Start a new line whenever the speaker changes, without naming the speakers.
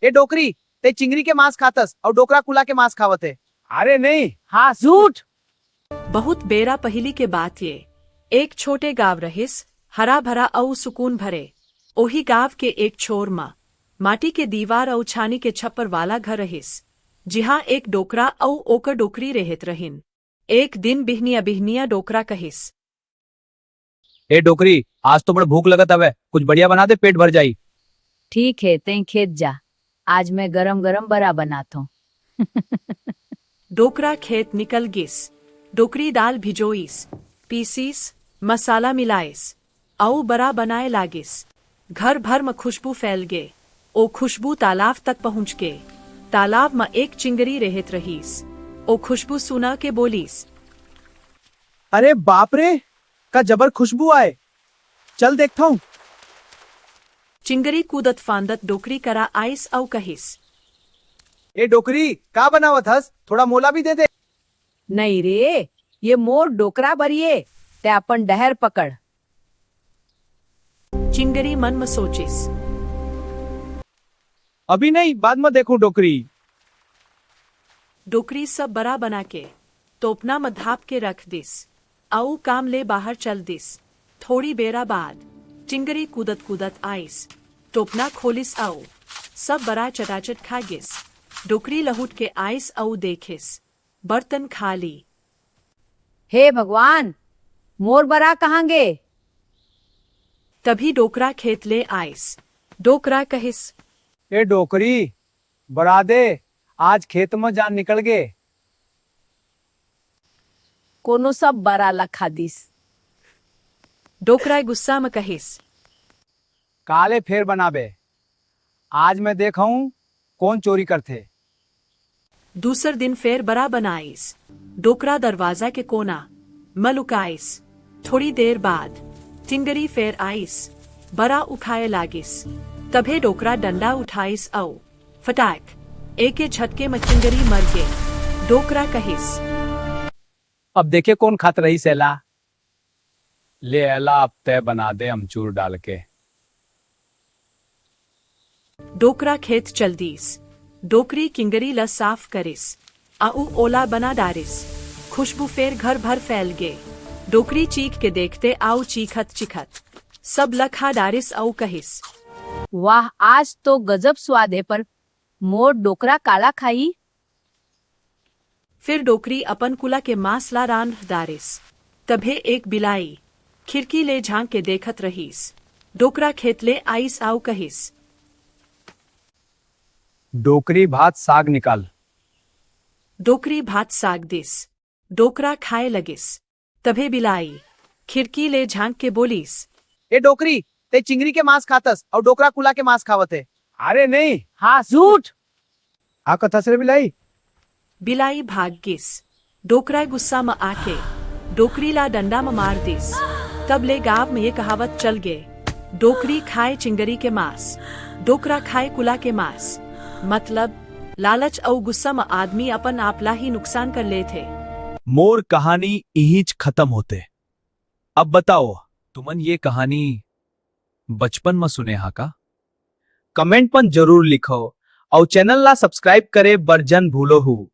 ए डोकरी, ते चिंगरी के मांस खातस और डोकरा कुला के मांस खावत है।
अरे नहीं।
हाँ झूठ।
बहुत बेरा पहली के बात ये, एक छोटे गांव रहिस, हरा भरा औ सुकून भरे। ओही गांव के एक छोर माँ माटी के दीवार औ छानी के छप्पर वाला घर रहिस, जिहाँ एक डोकरा औ ओकर डोकरी रहत रहिन। एक दिन बिहनिया बिहनिया डोकरा कहिस,
ए डोकरी, आज तो बड़ा भूख लगत हवे, कुछ बढ़िया बना दे, पेट भर जाई।
ठीक है, तें खेत जा, आज मैं गरम गरम बड़ा बनाता हूँ।
डोकरा खेत निकल गिस। डोकरी दाल भिजोइस, पीसीस, मसाला मिलाइस, औ बड़ा बनाए लागिस। घर भर में खुशबू फैल गे। ओ खुशबू तालाब तक पहुँच गे। तालाब में एक चिंगरी रहत रहीस। ओ खुशबू सुना के बोलीस,
अरे बाप रे, का जबर खुशबू आए, चल देखता हूँ।
चिंगरी कूदत फांदत डोकरी करा आइस औ कहिस,
ए डोकरी, का बनावत हस, थोड़ा मोला भी दे दे।
नहीं रे, ये मोर डोकरा बरिए, ते अपन डहर पकड़।
चिंगरी मन में सोचिस,
अभी नहीं, बाद में देखूं डोकरी।
डोकरी सब बड़ा बना के तोपना में धाप के रख दिस, आऊ काम ले बाहर चल दिस। थोड़ी बेरा बाद चिंगरी कूदत कूदत आइस, टोपना खोलिस आऊ सब बड़ा चटाचट खा गिस। डोकरी लहुट के आइस आऊ देखिस, बर्तन खाली।
हे भगवान, मोर बरा कहाँ गे?
तभी डोकरा खेत ले आइस। डोकरा कहिस,
ए डोकरी, बड़ा दे, आज खेत में जान निकल गे।
कोनो सब बरा लखा दिस।
डोकरा गुस्सा में कहिस,
काले फेर बनाबे, आज मैं देखूं कौन चोरी करते।
दूसर दिन फेर बड़ा बनाइस। डोकरा दरवाजा के कोना में लुकाइस। थोड़ी देर बाद चिंगरी फेर आइस, बड़ा उखाए लागिस। तभे डोकरा डंडा उठाइस औ फटाक एके झटके में चिंगरी मर गे। डोकरा कहिस,
अब देखे कौन खात रही सेला। ले अला, अब तय बना दे अमचूर डाल के।
डोकरा खेत चल दीस। डोकरी किंगरी ल साफ करिस, आऊ ओला बना डारिस। खुशबू फेर घर भर फैल गे। डोकरी चीख के देखते आऊ चीखत चिखत सब लखा डारिस औ कहिस,
वाह, आज तो गजब स्वाद है, पर मोर डोकरा काला खाई।
फिर डोकरी अपन कुला के मांस ला रान डारिस। तभे एक बिलाई खिड़की ले झांक के देखत रहीस। डोकरा खेत ले आइस आऊ कहिस,
डोकरी भात साग निकाल।
डोकरी भात साग दिस। डोकरा खाए लगिस। तभे बिलाई खिड़की ले झांक के बोलीस,
ए डोकरी, ते चिंगरी के मांस खातस और डोकरा कुला के मांस खावत है।
अरे नहीं।
हाँ झूठ।
आ कथस रे बिलाई।
बिलाई भाग गिस। डोकरा गुस्सा में आके डोकरी ला डंडा में मार दिस। तब ले गांव में ये कहावत चल गे, डोकरी खाए चिंगरी के मांस, डोकरा खाए कुला के मांस। मतलब लालच और गुस्सा में आदमी अपन आपला ही नुकसान कर ले थे।
मोर कहानी यहींच खत्म होते। अब बताओ, तुमन ये कहानी बचपन में सुने हा का? कमेंट पर जरूर लिखो और चैनल ला सब्सक्राइब करे बर जन भूलो हूँ।